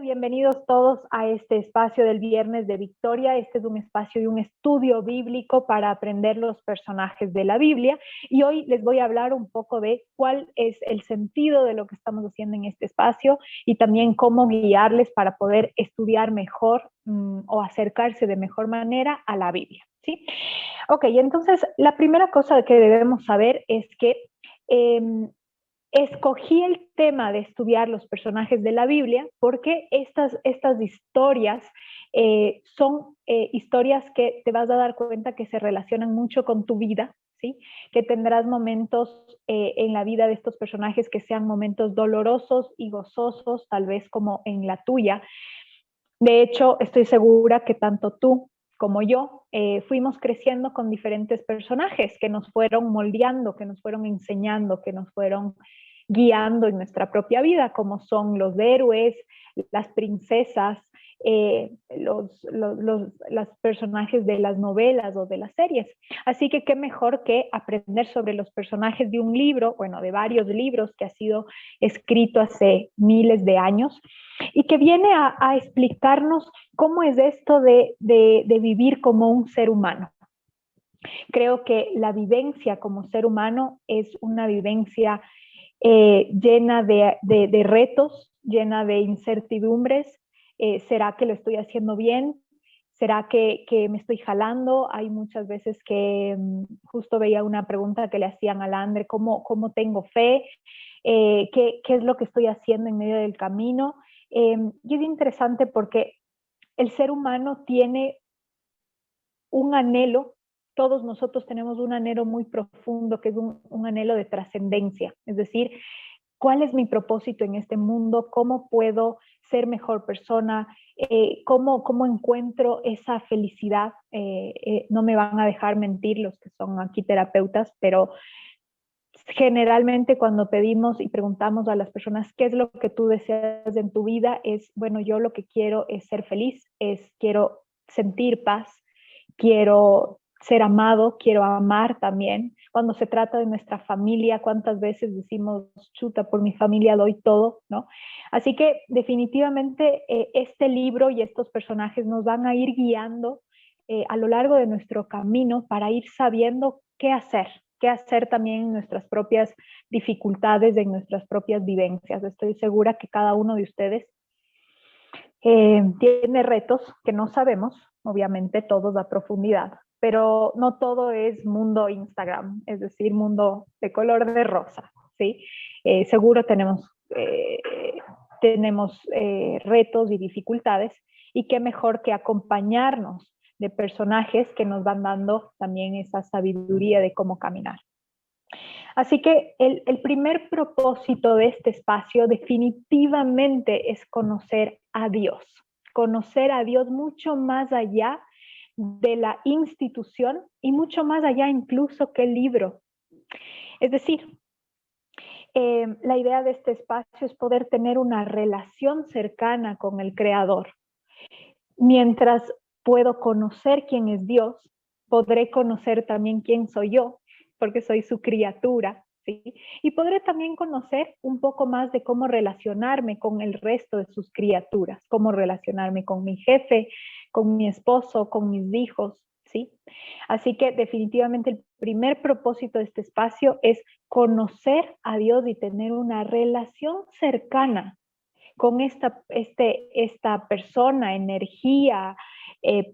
bienvenidos todos a este espacio del Viernes de Victoria. Este es un espacio y un estudio bíblico para aprender los personajes de la Biblia. Y hoy les voy a hablar un poco de cuál es el sentido de lo que estamos haciendo en este espacio y también cómo guiarles para poder estudiar mejor o acercarse de mejor manera a la Biblia, ¿sí? Ok, entonces la primera cosa que debemos saber es que escogí el tema de estudiar los personajes de la Biblia porque estas historias son historias que te vas a dar cuenta que se relacionan mucho con tu vida, ¿sí? Que tendrás momentos en la vida de estos personajes que sean momentos dolorosos y gozosos, tal vez como en la tuya. De hecho, estoy segura que tanto tú como yo fuimos creciendo con diferentes personajes que nos fueron moldeando, que nos fueron enseñando, que nos fueron guiando en nuestra propia vida, como son los héroes, las princesas, los personajes de las novelas o de las series. Así que qué mejor que aprender sobre los personajes de un libro, bueno, de varios libros que ha sido escrito hace miles de años y que viene a explicarnos cómo es esto de vivir como un ser humano. Creo que la vivencia como ser humano es una vivencia llena de retos, llena de incertidumbres. ¿Será que lo estoy haciendo bien? ¿Será que me estoy jalando? Hay muchas veces que justo veía una pregunta que le hacían a Landre, ¿cómo tengo fe? ¿Qué es lo que estoy haciendo en medio del camino? Y es interesante porque el ser humano tiene un anhelo, todos nosotros tenemos un anhelo muy profundo, que es un anhelo de trascendencia, es decir, ¿cuál es mi propósito en este mundo? ¿Cómo puedo ser mejor persona? ¿Cómo encuentro esa felicidad? No me van a dejar mentir los que son aquí terapeutas, pero generalmente cuando pedimos y preguntamos a las personas qué es lo que tú deseas en tu vida, es, bueno, yo lo que quiero es ser feliz, quiero sentir paz, quiero ser amado, quiero amar también. Cuando se trata de nuestra familia, ¿cuántas veces decimos, chuta, por mi familia doy todo, ¿no? Así que definitivamente este libro y estos personajes nos van a ir guiando a lo largo de nuestro camino para ir sabiendo qué hacer también en nuestras propias dificultades, en nuestras propias vivencias. Estoy segura que cada uno de ustedes tiene retos que no sabemos, obviamente todos a profundidad, pero no todo es mundo Instagram, es decir, mundo de color de rosa, ¿sí? Seguro tenemos retos y dificultades y qué mejor que acompañarnos de personajes que nos van dando también esa sabiduría de cómo caminar. Así que el primer propósito de este espacio definitivamente es conocer a Dios mucho más allá de la institución y mucho más allá incluso que el libro. Es decir, la idea de este espacio es poder tener una relación cercana con el Creador. Mientras puedo conocer quién es Dios, podré conocer también quién soy yo, porque soy su criatura, ¿sí? Y podré también conocer un poco más de cómo relacionarme con el resto de sus criaturas, cómo relacionarme con mi jefe, con mi esposo, con mis hijos, ¿sí? Así que definitivamente el primer propósito de este espacio es conocer a Dios y tener una relación cercana con esta persona, energía,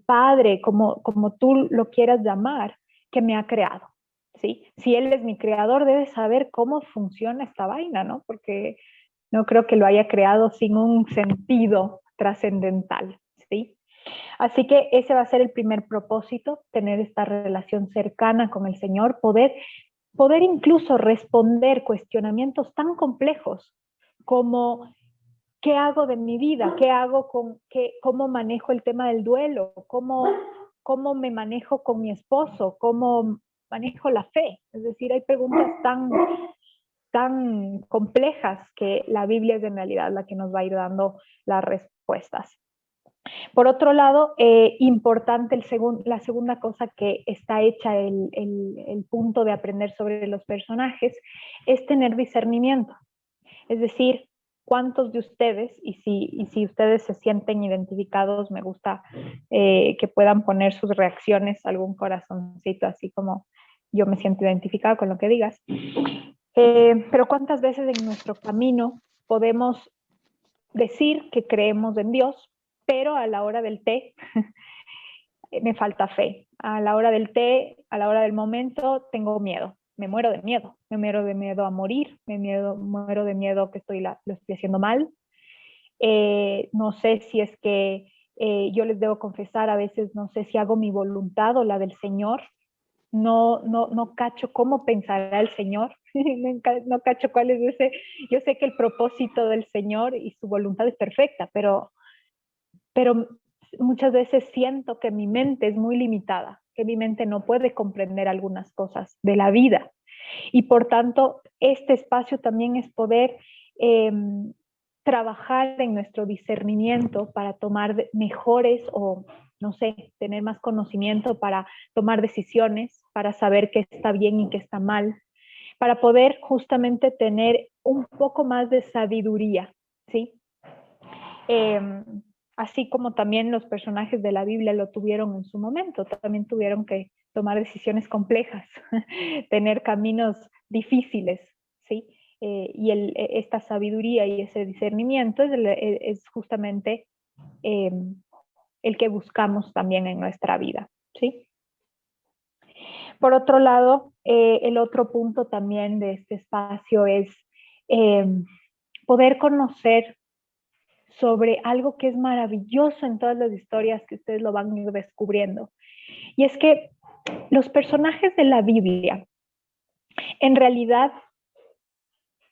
padre, como tú lo quieras llamar, que me ha creado, ¿sí? Si Él es mi creador, debe saber cómo funciona esta vaina, ¿no? Porque no creo que lo haya creado sin un sentido trascendental, ¿sí? Así que ese va a ser el primer propósito, tener esta relación cercana con el Señor, poder incluso responder cuestionamientos tan complejos como ¿qué hago de mi vida? ¿Qué hago cómo manejo el tema del duelo? ¿Cómo me manejo con mi esposo? ¿Cómo manejo la fe? Es decir, hay preguntas tan complejas que la Biblia es en realidad la que nos va a ir dando las respuestas. Por otro lado, importante la segunda cosa que está hecha el punto de aprender sobre los personajes es tener discernimiento. Es decir, cuántos de ustedes, y si ustedes se sienten identificados, me gusta que puedan poner sus reacciones, algún corazoncito, así como yo me siento identificada con lo que digas. Pero cuántas veces en nuestro camino podemos decir que creemos en Dios, pero a la hora del té me falta fe. A la hora del té, a la hora del momento, tengo miedo. Me muero de miedo. Me muero de miedo a morir. Muero de miedo que lo estoy haciendo mal. No sé si es que yo les debo confesar, a veces no sé si hago mi voluntad o la del Señor. No cacho cómo pensará el Señor. No cacho cuál es ese. Yo sé que el propósito del Señor y su voluntad es perfecta, pero muchas veces siento que mi mente es muy limitada, que mi mente no puede comprender algunas cosas de la vida. Y por tanto, este espacio también es poder eh, trabajar en nuestro discernimiento para tomar mejores o, no sé, tener más conocimiento para tomar decisiones, para saber qué está bien y qué está mal, para poder justamente tener un poco más de sabiduría, ¿sí? Así como también los personajes de la Biblia lo tuvieron en su momento, también tuvieron que tomar decisiones complejas, tener caminos difíciles, ¿sí? Y esta sabiduría y ese discernimiento es justamente eh, el que buscamos también en nuestra vida, ¿sí? Por otro lado, el otro punto también de este espacio es eh, poder conocer sobre algo que es maravilloso en todas las historias que ustedes lo van a ir descubriendo. Y es que los personajes de la Biblia, en realidad,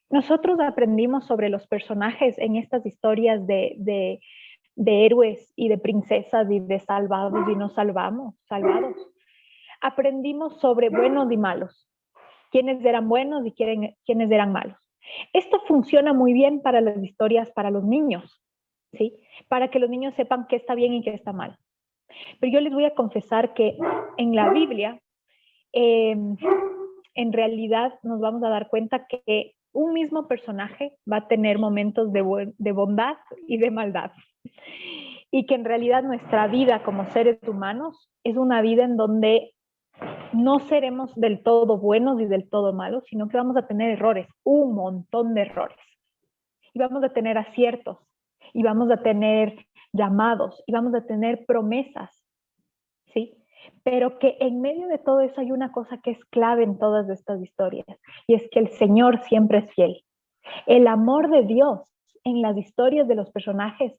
nosotros aprendimos sobre los personajes en estas historias de héroes y de princesas y de salvados y no salvados. Aprendimos sobre buenos y malos, quiénes eran buenos y quiénes eran malos. Esto funciona muy bien para las historias para los niños, ¿sí? Para que los niños sepan qué está bien y qué está mal. Pero yo les voy a confesar que en la Biblia, en realidad nos vamos a dar cuenta que un mismo personaje va a tener momentos de bondad y de maldad. Y que en realidad nuestra vida como seres humanos es una vida en donde no seremos del todo buenos y del todo malos, sino que vamos a tener errores, un montón de errores. Y vamos a tener aciertos, y vamos a tener llamados, y vamos a tener promesas, ¿sí? Pero que en medio de todo eso hay una cosa que es clave en todas estas historias, y es que el Señor siempre es fiel. El amor de Dios en las historias de los personajes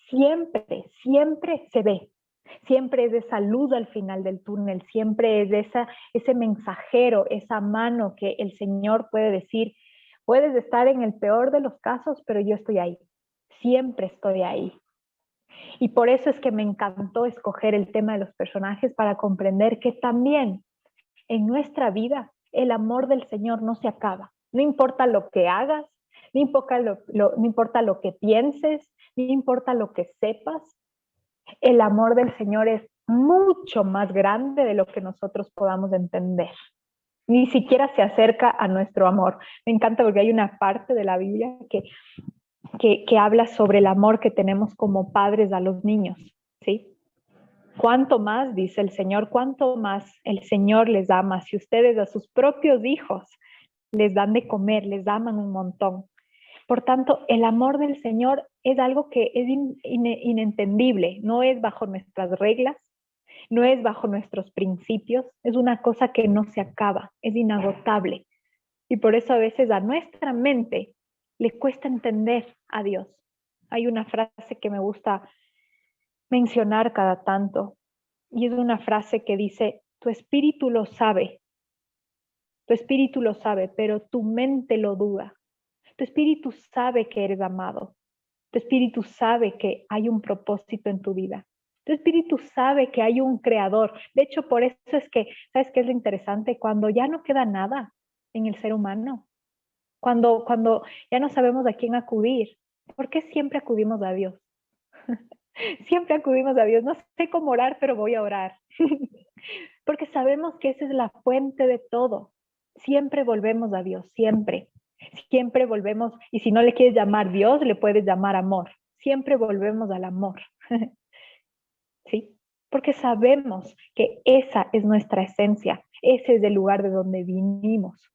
siempre se ve. Siempre es esa luz al final del túnel, siempre es ese mensajero, esa mano que el Señor puede decir, puedes estar en el peor de los casos, pero yo estoy ahí, siempre estoy ahí. Y por eso es que me encantó escoger el tema de los personajes para comprender que también en nuestra vida el amor del Señor no se acaba. No importa lo que hagas, no importa lo que pienses, no importa lo que sepas, el amor del Señor es mucho más grande de lo que nosotros podamos entender. Ni siquiera se acerca a nuestro amor. Me encanta porque hay una parte de la Biblia que habla sobre el amor que tenemos como padres a los niños, ¿sí? Cuánto más, dice el Señor, cuánto más el Señor les ama si ustedes a sus propios hijos les dan de comer, les aman un montón. Por tanto, el amor del Señor es algo que es inentendible, no es bajo nuestras reglas, no es bajo nuestros principios, es una cosa que no se acaba, es inagotable. Y por eso a veces a nuestra mente le cuesta entender a Dios. Hay una frase que me gusta mencionar cada tanto, y es una frase que dice, tu espíritu lo sabe, pero tu mente lo duda. Tu espíritu sabe que eres amado. Tu espíritu sabe que hay un propósito en tu vida. Tu espíritu sabe que hay un creador. De hecho, por eso es que, ¿sabes qué es lo interesante? Cuando ya no queda nada en el ser humano, cuando ya no sabemos a quién acudir, ¿por qué siempre acudimos a Dios? Siempre acudimos a Dios. No sé cómo orar, pero voy a orar. Porque sabemos que esa es la fuente de todo. Siempre volvemos a Dios, siempre. Siempre volvemos, y si no le quieres llamar Dios, le puedes llamar amor. Siempre volvemos al amor. ¿Sí? Porque sabemos que esa es nuestra esencia, ese es el lugar de donde vinimos.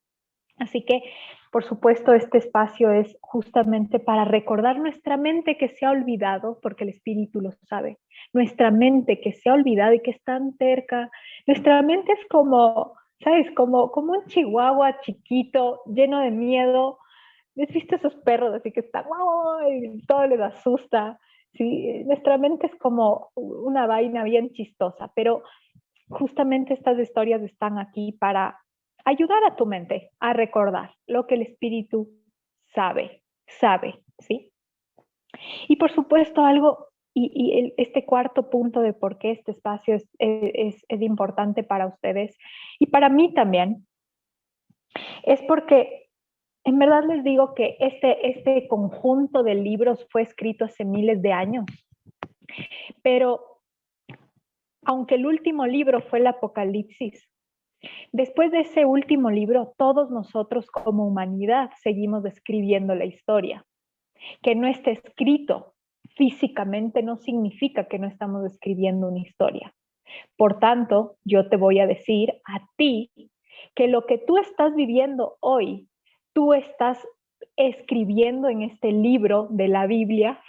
Así que, por supuesto, este espacio es justamente para recordar nuestra mente que se ha olvidado, porque el espíritu lo sabe, nuestra mente que se ha olvidado y que es tan cerca. Nuestra mente es como, ¿sabes? Como un chihuahua chiquito, lleno de miedo. ¿Has visto esos perros así que están, ¡oh! Y todo les asusta? Sí, nuestra mente es como una vaina bien chistosa, pero justamente estas historias están aquí para ayudar a tu mente a recordar lo que el espíritu sabe, ¿sí? Y por supuesto algo, este cuarto punto de por qué este espacio es importante para ustedes y para mí también, es porque en verdad les digo que este conjunto de libros fue escrito hace miles de años, pero aunque el último libro fue el Apocalipsis, después de ese último libro, todos nosotros como humanidad seguimos escribiendo la historia. Que no esté escrito físicamente no significa que no estamos escribiendo una historia. Por tanto, yo te voy a decir a ti que lo que tú estás viviendo hoy, tú estás escribiendo en este libro de la Biblia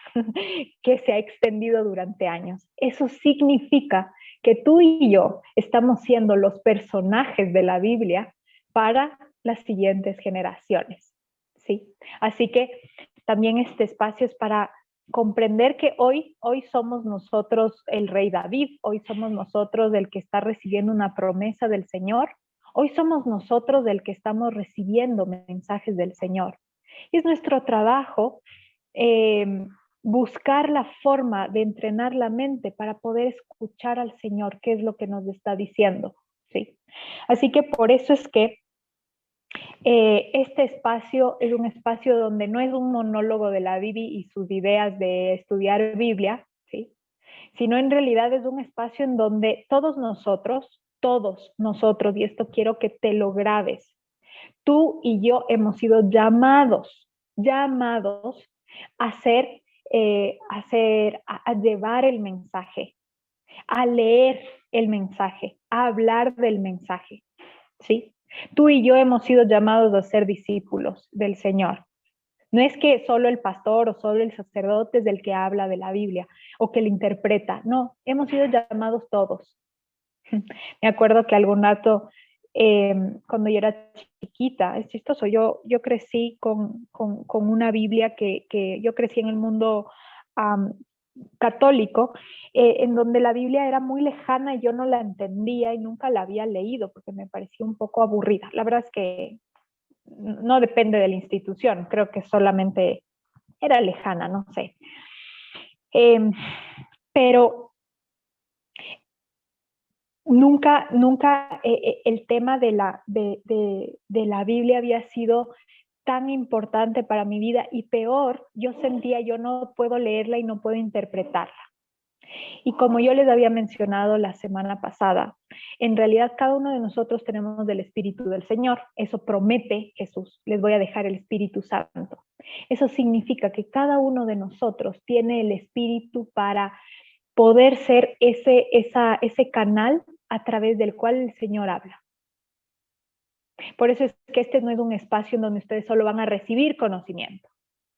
que se ha extendido durante años. Eso significa que tú y yo estamos siendo los personajes de la Biblia para las siguientes generaciones. ¿Sí? Así que también este espacio es para comprender que hoy somos nosotros el rey David, hoy somos nosotros el que está recibiendo una promesa del Señor, hoy somos nosotros el que estamos recibiendo mensajes del Señor. Y es nuestro trabajo buscar la forma de entrenar la mente para poder escuchar al Señor, qué es lo que nos está diciendo. ¿Sí? Así que por eso es que este espacio es un espacio donde no es un monólogo de la Bibi y sus ideas de estudiar Biblia, ¿sí? Sino en realidad es un espacio en donde todos nosotros, y esto quiero que te lo grabes, tú y yo hemos sido llamados a a llevar el mensaje, a leer el mensaje, a hablar del mensaje, ¿sí? Tú y yo hemos sido llamados a ser discípulos del Señor. No es que solo el pastor o solo el sacerdote es el que habla de la Biblia o que la interpreta. No, hemos sido llamados todos. Me acuerdo que algún rato, cuando yo era chiquita, es chistoso, yo crecí con una Biblia que yo crecí en el mundo um, católico, en donde la Biblia era muy lejana y yo no la entendía y nunca la había leído porque me parecía un poco aburrida. La verdad es que no depende de la institución, creo que solamente era lejana, no sé. Pero nunca el tema de la Biblia había sido tan importante para mi vida y peor, yo sentía yo no puedo leerla y no puedo interpretarla. Y como yo les había mencionado la semana pasada, en realidad cada uno de nosotros tenemos el Espíritu del Señor. Eso promete Jesús. Les voy a dejar el Espíritu Santo. Eso significa que cada uno de nosotros tiene el Espíritu para poder ser ese canal a través del cual el Señor habla. Por eso es que este no es un espacio en donde ustedes solo van a recibir conocimiento,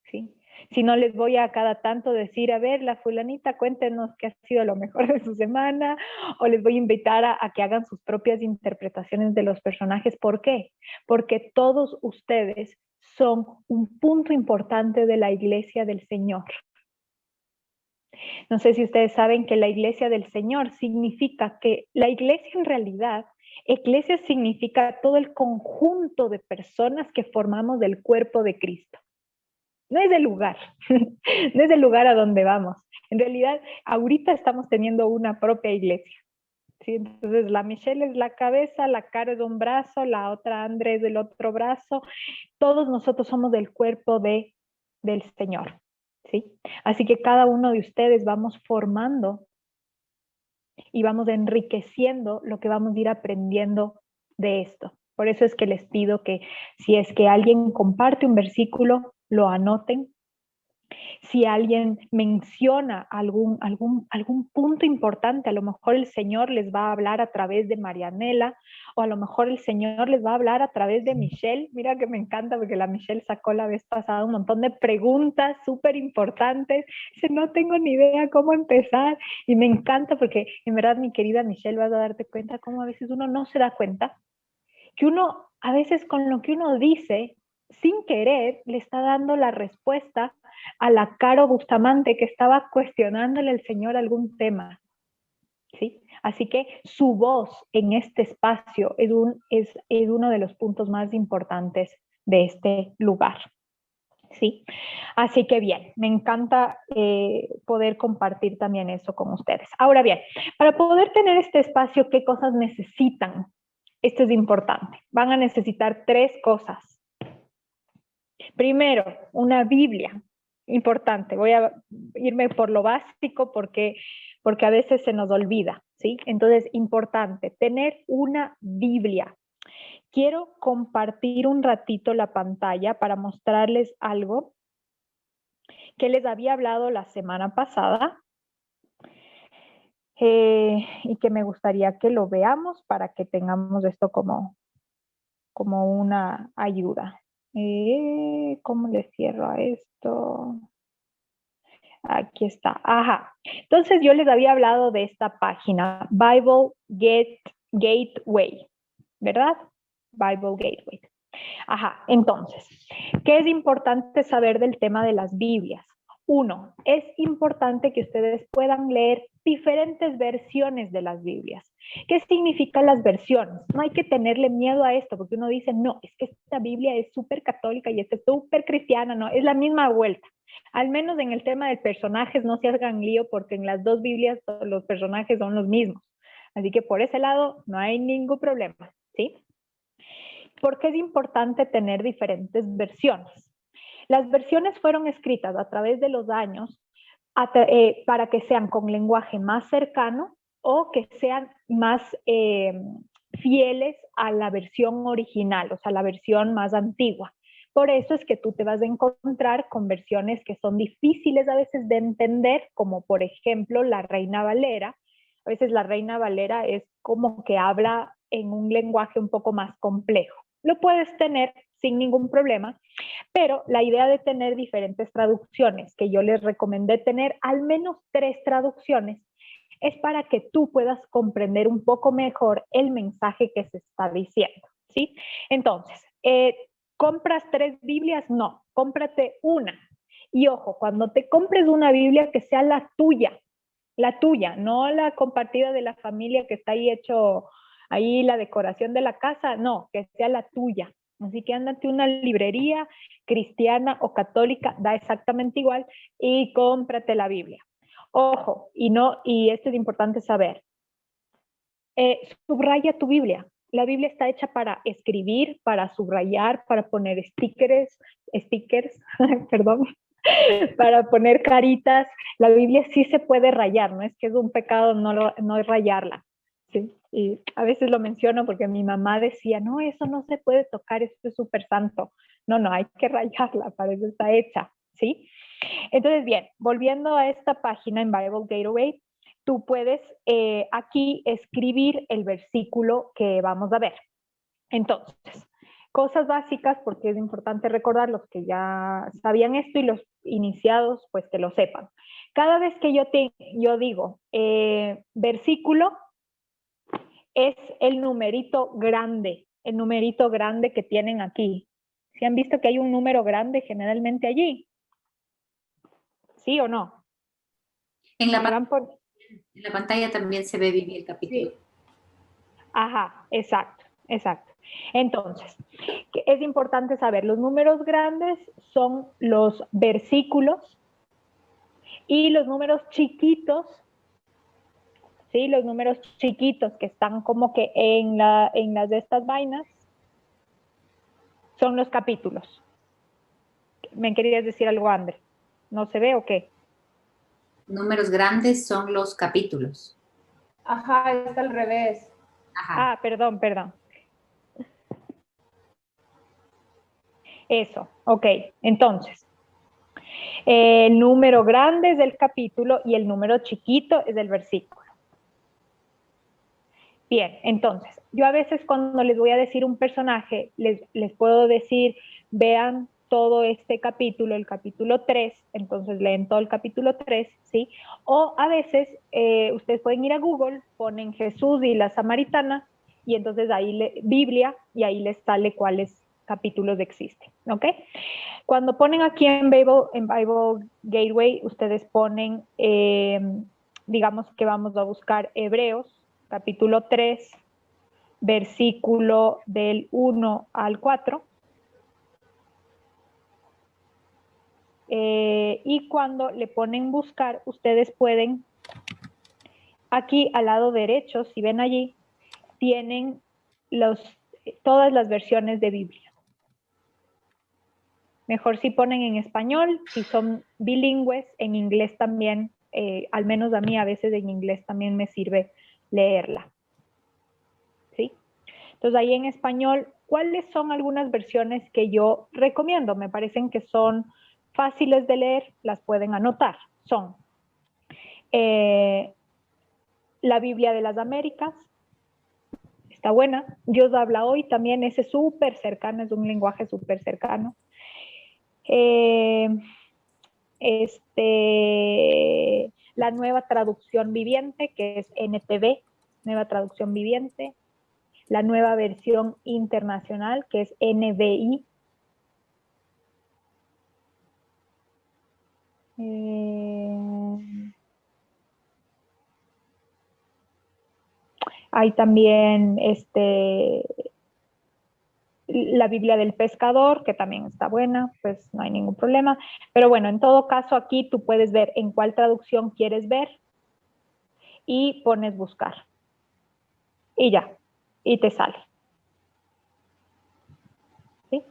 ¿sí? Si no les voy a cada tanto decir, a ver, la fulanita, cuéntenos qué ha sido lo mejor de su semana, o les voy a invitar a que hagan sus propias interpretaciones de los personajes. ¿Por qué? Porque todos ustedes son un punto importante de la iglesia del Señor. No sé si ustedes saben que la iglesia del Señor significa que la iglesia en realidad, iglesia significa todo el conjunto de personas que formamos del cuerpo de Cristo. No es el lugar, no es el lugar a donde vamos. En realidad, ahorita estamos teniendo una propia iglesia. ¿Sí? Entonces, la Michelle es la cabeza, la Caro es un brazo, la otra André es del otro brazo. Todos nosotros somos del cuerpo del Señor. ¿Sí? Así que cada uno de ustedes vamos formando y vamos enriqueciendo lo que vamos a ir aprendiendo de esto. Por eso es que les pido que si es que alguien comparte un versículo, lo anoten. Si alguien menciona algún punto importante, a lo mejor el Señor les va a hablar a través de Marianela, o a lo mejor el Señor les va a hablar a través de Michelle. Mira que me encanta porque la Michelle sacó la vez pasada un montón de preguntas súper importantes. Dice, no tengo ni idea cómo empezar. Y me encanta porque en verdad, mi querida Michelle, vas a darte cuenta cómo a veces uno no se da cuenta que uno, a veces con lo que uno dice, sin querer, le está dando la respuesta a la Caro Bustamante que estaba cuestionándole al Señor algún tema. ¿Sí? Así que su voz en este espacio es uno de los puntos más importantes de este lugar. ¿Sí? Así que bien, me encanta poder compartir también eso con ustedes. Ahora bien, para poder tener este espacio, ¿qué cosas necesitan? Esto es importante. Van a necesitar 3 cosas. Primero, una Biblia. Importante. Voy a irme por lo básico porque a veces se nos olvida, ¿sí? Entonces, importante, tener una Biblia. Quiero compartir un ratito la pantalla para mostrarles algo que les había hablado la semana pasada y que me gustaría que lo veamos para que tengamos esto como una ayuda. ¿Cómo le cierro a esto? Aquí está. Ajá. Entonces yo les había hablado de esta página, Bible Gateway, ¿verdad? Bible Gateway. Ajá. Entonces, ¿qué es importante saber del tema de las Biblias? 1, es importante que ustedes puedan leer diferentes versiones de las Biblias. ¿Qué significan las versiones? No hay que tenerle miedo a esto, porque uno dice, no, es que esta Biblia es súper católica y esta es súper cristiana, no, es la misma vuelta. Al menos en el tema de personajes no se hagan lío, porque en las 2 Biblias los personajes son los mismos. Así que por ese lado no hay ningún problema, ¿sí? ¿Por qué es importante tener diferentes versiones? Las versiones fueron escritas a través de los años para que sean con lenguaje más cercano o que sean más fieles a la versión original, o sea, la versión más antigua. Por eso es que tú te vas a encontrar con versiones que son difíciles a veces de entender, como por ejemplo la Reina Valera. A veces la Reina Valera es como que habla en un lenguaje un poco más complejo. Lo puedes tener sin ningún problema, pero la idea de tener diferentes traducciones, que yo les recomendé tener al menos 3 traducciones, es para que tú puedas comprender un poco mejor el mensaje que se está diciendo, ¿sí? Entonces, ¿compras 3 Biblias? No, cómprate una. Y ojo, cuando te compres una Biblia, que sea la tuya, no la compartida de la familia que está ahí hecho, ahí la decoración de la casa, no, que sea la tuya. Así que ándate a una librería cristiana o católica, da exactamente igual, y cómprate la Biblia. Ojo, y esto es importante saber, subraya tu Biblia. La Biblia está hecha para escribir, para subrayar, para poner stickers, perdón, para poner caritas. La Biblia sí se puede rayar, no es que es un pecado no rayarla. ¿Sí? Y a veces lo menciono porque mi mamá decía, no, eso no se puede tocar, esto es súper santo. No, hay que rayarla, para eso está hecha, ¿sí? Entonces, bien, volviendo a esta página en Bible Gateway, tú puedes aquí escribir el versículo que vamos a ver. Entonces, cosas básicas, porque es importante recordar los que ya sabían esto y los iniciados, pues que lo sepan. Cada vez que yo digo versículo, es el numerito grande que tienen aquí. ¿Sí han visto que hay un número grande generalmente allí? ¿Sí o no? En la pantalla también se ve bien el capítulo. Sí. Ajá, exacto. Entonces, es importante saber, los números grandes son los versículos y los números chiquitos, ¿sí? Los números chiquitos que están como que en las de estas vainas son los capítulos. ¿Me querías decir algo, André? ¿No se ve o qué? Números grandes son los capítulos. Ajá, está al revés. Ajá. Perdón. Eso, ok. Entonces, el número grande es del capítulo y el número chiquito es del versículo. Bien, entonces, yo a veces cuando les voy a decir un personaje, les puedo decir, vean todo este capítulo, el capítulo 3, entonces leen todo el capítulo 3, ¿sí? O a veces ustedes pueden ir a Google, ponen Jesús y la Samaritana, y entonces ahí Biblia, y ahí les sale cuáles capítulos existen, ¿ok? Cuando ponen aquí en Bible Gateway, ustedes ponen, digamos que vamos a buscar Hebreos, capítulo 3, versículo del 1 al 4. Y cuando le ponen buscar, ustedes pueden, aquí al lado derecho, si ven allí, tienen todas las versiones de Biblia. Mejor si ponen en español, si son bilingües, en inglés también, al menos a mí a veces en inglés también me sirve leerla. ¿Sí? Entonces ahí en español, ¿cuáles son algunas versiones que yo recomiendo? Me parecen que son fáciles de leer, las pueden anotar. Son la Biblia de las Américas, está buena. Dios habla hoy también, ese es súper cercano, es un lenguaje súper cercano. La nueva traducción viviente, que es NTV, nueva traducción viviente. La nueva versión internacional, que es NBI. Hay también la Biblia del Pescador, que también está buena, pues no hay ningún problema. Pero bueno, en todo caso aquí tú puedes ver en cuál traducción quieres ver y pones buscar. Y ya, y te sale. ¿Sí?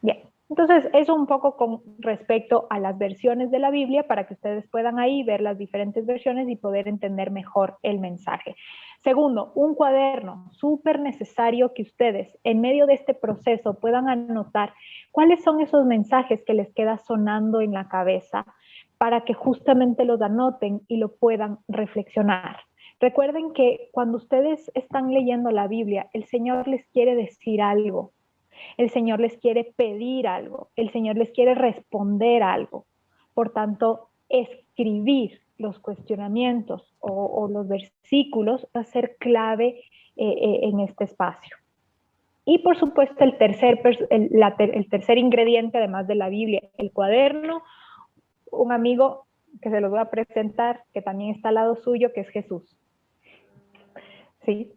Bien, entonces eso un poco con respecto a las versiones de la Biblia para que ustedes puedan ahí ver las diferentes versiones y poder entender mejor el mensaje. Segundo, un cuaderno, súper necesario que ustedes en medio de este proceso puedan anotar cuáles son esos mensajes que les queda sonando en la cabeza para que justamente los anoten y lo puedan reflexionar. Recuerden que cuando ustedes están leyendo la Biblia, el Señor les quiere decir algo. El Señor les quiere pedir algo, el Señor les quiere responder algo. Por tanto, escribir los cuestionamientos o los versículos va a ser clave en este espacio. Y por supuesto, el tercer ingrediente, además de la Biblia, el cuaderno, un amigo que se los voy a presentar, que también está al lado suyo, que es Jesús. ¿Sí?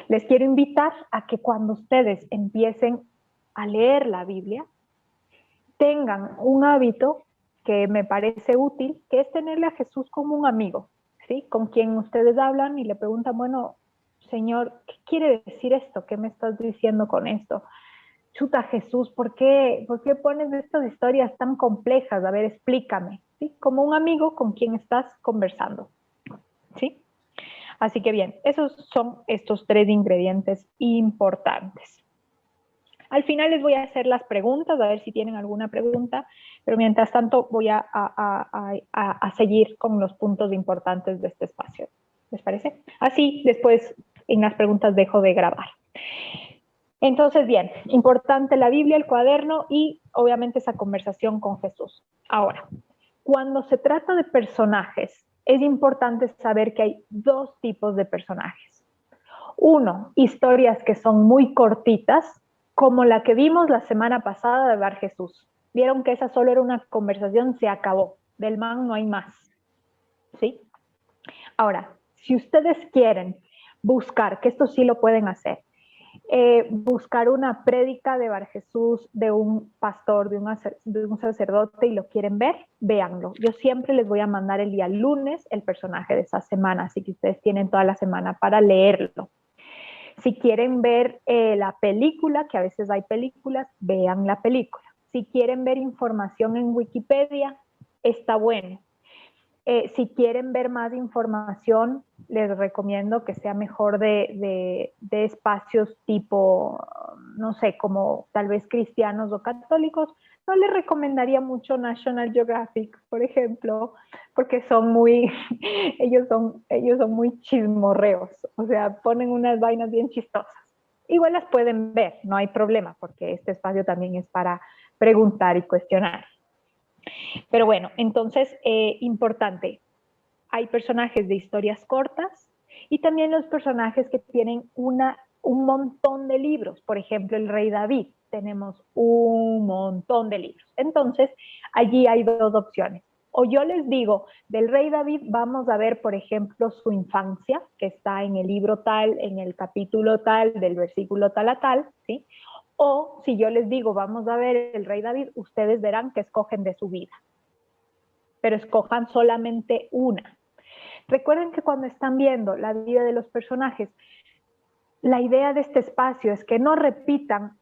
Les quiero invitar a que cuando ustedes empiecen a leer la Biblia, tengan un hábito que me parece útil, que es tenerle a Jesús como un amigo, ¿sí? Con quien ustedes hablan y le preguntan, bueno, Señor, ¿qué quiere decir esto? ¿Qué me estás diciendo con esto? Chuta Jesús, ¿por qué pones estas historias tan complejas? A ver, explícame, ¿sí? Como un amigo con quien estás conversando, ¿sí? Así que bien, esos son estos 3 ingredientes importantes. Al final les voy a hacer las preguntas, a ver si tienen alguna pregunta, pero mientras tanto voy a seguir con los puntos importantes de este espacio. ¿Les parece? Así después en las preguntas dejo de grabar. Entonces, bien, importante la Biblia, el cuaderno y obviamente esa conversación con Jesús. Ahora, cuando se trata de personajes, es importante saber que hay 2 tipos de personajes. Uno, historias que son muy cortitas, como la que vimos la semana pasada de Bar Jesús. Vieron que esa solo era una conversación, se acabó. Del man no hay más. ¿Sí? Ahora, si ustedes quieren buscar, que esto sí lo pueden hacer, buscar una prédica de Bar Jesús, de un pastor, de un sacerdote y lo quieren ver, véanlo. Yo siempre les voy a mandar el día lunes el personaje de esa semana, así que ustedes tienen toda la semana para leerlo. Si quieren ver la película, que a veces hay películas, vean la película. Si quieren ver información en Wikipedia, está bueno. Si quieren ver más información, les recomiendo que sea mejor de espacios tipo, no sé, como tal vez cristianos o católicos. No les recomendaría mucho National Geographic, por ejemplo, porque son muy, ellos son muy chismorreos, o sea, ponen unas vainas bien chistosas. Igual las pueden ver, no hay problema, porque este espacio también es para preguntar y cuestionar. Pero bueno, entonces, importante, hay personajes de historias cortas y también los personajes que tienen un montón de libros. Por ejemplo, el rey David, tenemos un montón de libros. Entonces, allí hay dos opciones. O yo les digo, del rey David vamos a ver, por ejemplo, su infancia, que está en el libro tal, en el capítulo tal, del versículo tal a tal, ¿sí? O si yo les digo, vamos a ver el rey David, ustedes verán que escogen de su vida, pero escojan solamente una. Recuerden que cuando están viendo la vida de los personajes, la idea de este espacio es que no repitan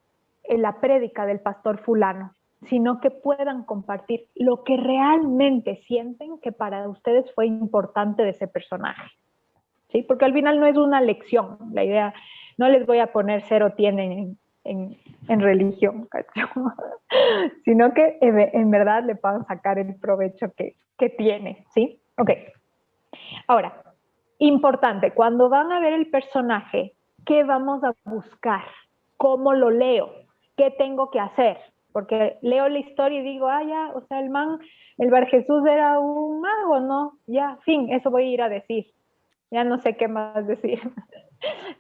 la prédica del pastor fulano, sino que puedan compartir lo que realmente sienten que para ustedes fue importante de ese personaje. ¿Sí? Porque al final no es una lección, la idea, no les voy a poner cero tienen en religión, sino que en verdad le puedan sacar el provecho que tiene, ¿sí? Ok. Ahora, importante, cuando van a ver el personaje, ¿qué vamos a buscar? ¿Cómo lo leo? ¿Qué tengo que hacer? Porque leo la historia y digo, ya, o sea, el Bar Jesús era un mago, ¿no? Ya, fin, eso voy a ir a decir. Ya no sé qué más decir.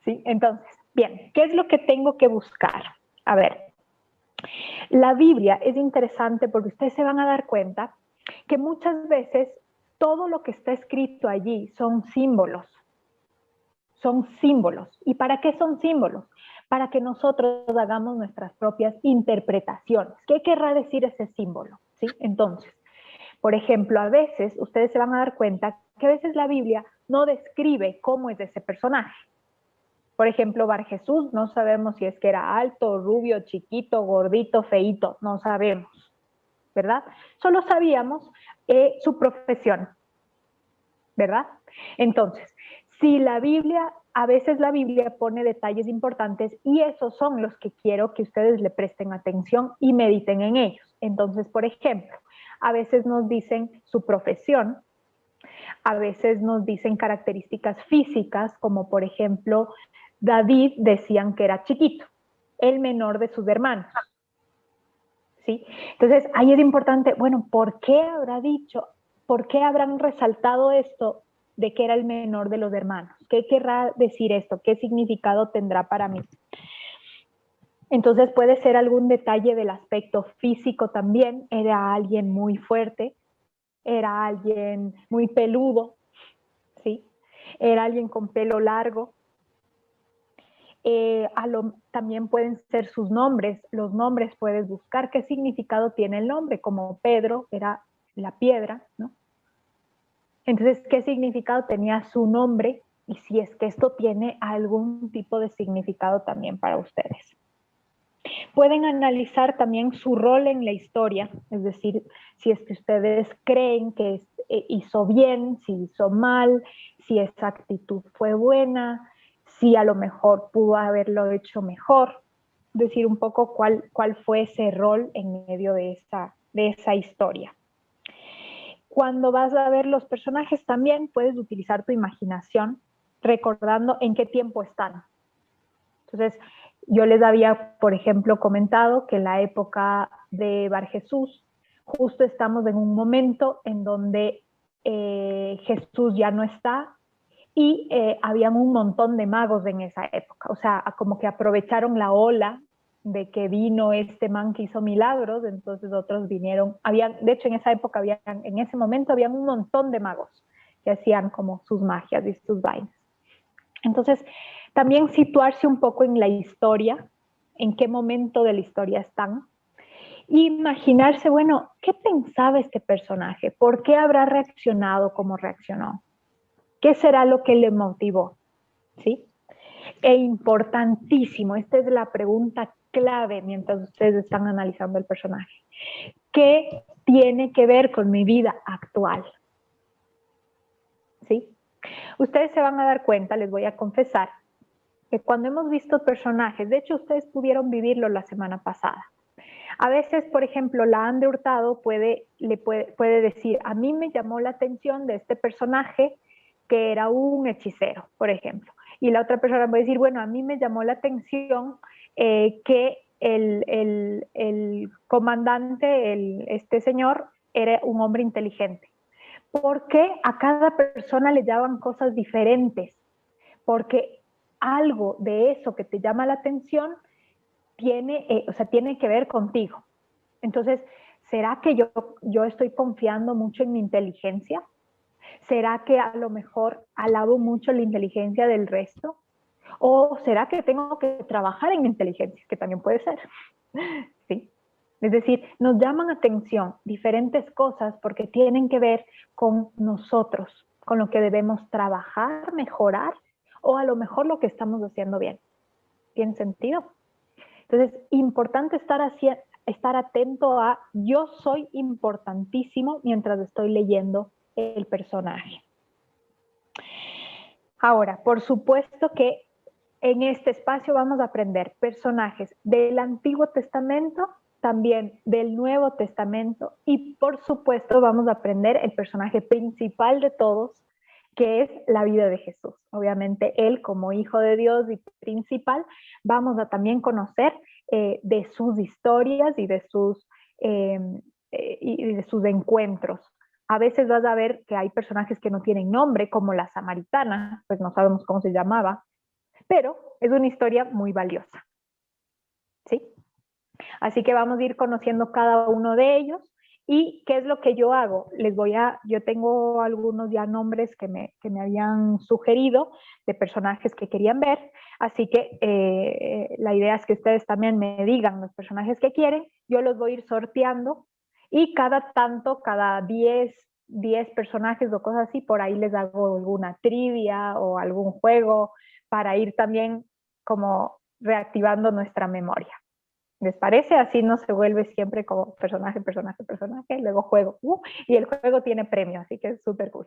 ¿Sí? Entonces, bien, ¿qué es lo que tengo que buscar? A ver, la Biblia es interesante porque ustedes se van a dar cuenta que muchas veces todo lo que está escrito allí son símbolos. Son símbolos. ¿Y para qué son símbolos? Para que nosotros hagamos nuestras propias interpretaciones. ¿Qué querrá decir ese símbolo? ¿Sí? Entonces, por ejemplo, a veces ustedes se van a dar cuenta que a veces la Biblia no describe cómo es ese personaje. Por ejemplo, Bar Jesús, no sabemos si es que era alto, rubio, chiquito, gordito, feíto, no sabemos, ¿verdad? Solo sabíamos su profesión, ¿verdad? Entonces, si la Biblia, a veces la Biblia pone detalles importantes y esos son los que quiero que ustedes le presten atención y mediten en ellos. Entonces, por ejemplo, a veces nos dicen su profesión, a veces nos dicen características físicas, como por ejemplo, David decían que era chiquito, el menor de sus hermanos. ¿Sí? Entonces, ahí es importante, bueno, ¿por qué habrá dicho, por qué habrán resaltado esto de que era el menor de los hermanos? ¿Qué querrá decir esto? ¿Qué significado tendrá para mí? Entonces puede ser algún detalle del aspecto físico también, era alguien muy fuerte, era alguien muy peludo, ¿sí? Era alguien con pelo largo. También pueden ser sus nombres, los nombres puedes buscar qué significado tiene el nombre, como Pedro era la piedra, ¿no? Entonces, ¿qué significado tenía su nombre? Y si es que esto tiene algún tipo de significado también para ustedes. Pueden analizar también su rol en la historia, es decir, si es que ustedes creen que hizo bien, si hizo mal, si esa actitud fue buena, si a lo mejor pudo haberlo hecho mejor, decir un poco cuál fue ese rol en medio de esa historia. Cuando vas a ver los personajes también puedes utilizar tu imaginación recordando en qué tiempo están. Entonces, yo les había, por ejemplo, comentado que en la época de Bar Jesús, justo estamos en un momento en donde Jesús ya no está y habían un montón de magos en esa época. O sea, como que aprovecharon la ola de que vino este man que hizo milagros, entonces otros vinieron. De hecho, en esa época, en ese momento, habían un montón de magos que hacían como sus magias y sus vainas. Entonces, también situarse un poco en la historia, en qué momento de la historia están, y imaginarse, bueno, ¿qué pensaba este personaje? ¿Por qué habrá reaccionado como reaccionó? ¿Qué será lo que le motivó? ¿Sí? E importantísimo, esta es la pregunta clave mientras ustedes están analizando el personaje. ¿Qué tiene que ver con mi vida actual? ¿sí? Ustedes se van a dar cuenta, les voy a confesar, que cuando hemos visto personajes, de hecho ustedes pudieron vivirlo la semana pasada. A veces, por ejemplo, la Ande Hurtado puede decir, a mí me llamó la atención de este personaje que era un hechicero, por ejemplo. Y la otra persona puede decir, bueno, a mí me llamó la atención que el comandante, este señor, era un hombre inteligente. Porque a cada persona le llaman cosas diferentes, porque algo de eso que te llama la atención tiene que ver contigo. Entonces, ¿será que yo estoy confiando mucho en mi inteligencia? ¿Será que a lo mejor alabo mucho la inteligencia del resto? ¿O será que tengo que trabajar en mi inteligencia? Que también puede ser. ¿Sí? Es decir, nos llaman atención diferentes cosas porque tienen que ver con nosotros, con lo que debemos trabajar, mejorar, o a lo mejor lo que estamos haciendo bien. ¿Tiene sentido? Entonces, importante estar atento a yo soy importantísimo mientras estoy leyendo el personaje. Ahora, por supuesto que en este espacio vamos a aprender personajes del Antiguo Testamento, también del Nuevo Testamento, y por supuesto vamos a aprender el personaje principal de todos, que es la vida de Jesús. Obviamente él como hijo de Dios y principal, vamos a también conocer de sus historias y de sus encuentros. A veces vas a ver que hay personajes que no tienen nombre, como la samaritana, pues no sabemos cómo se llamaba, pero es una historia muy valiosa. ¿Sí? Así que vamos a ir conociendo cada uno de ellos. ¿Y qué es lo que yo hago? Yo tengo algunos ya nombres que me habían sugerido de personajes que querían ver, así que la idea es que ustedes también me digan los personajes que quieren, yo los voy a ir sorteando y cada 10 personajes o cosas así, por ahí les hago alguna trivia o algún juego para ir también como reactivando nuestra memoria. ¿Les parece? Así no se vuelve siempre como personaje, luego juego. Y el juego tiene premio, así que es súper cool.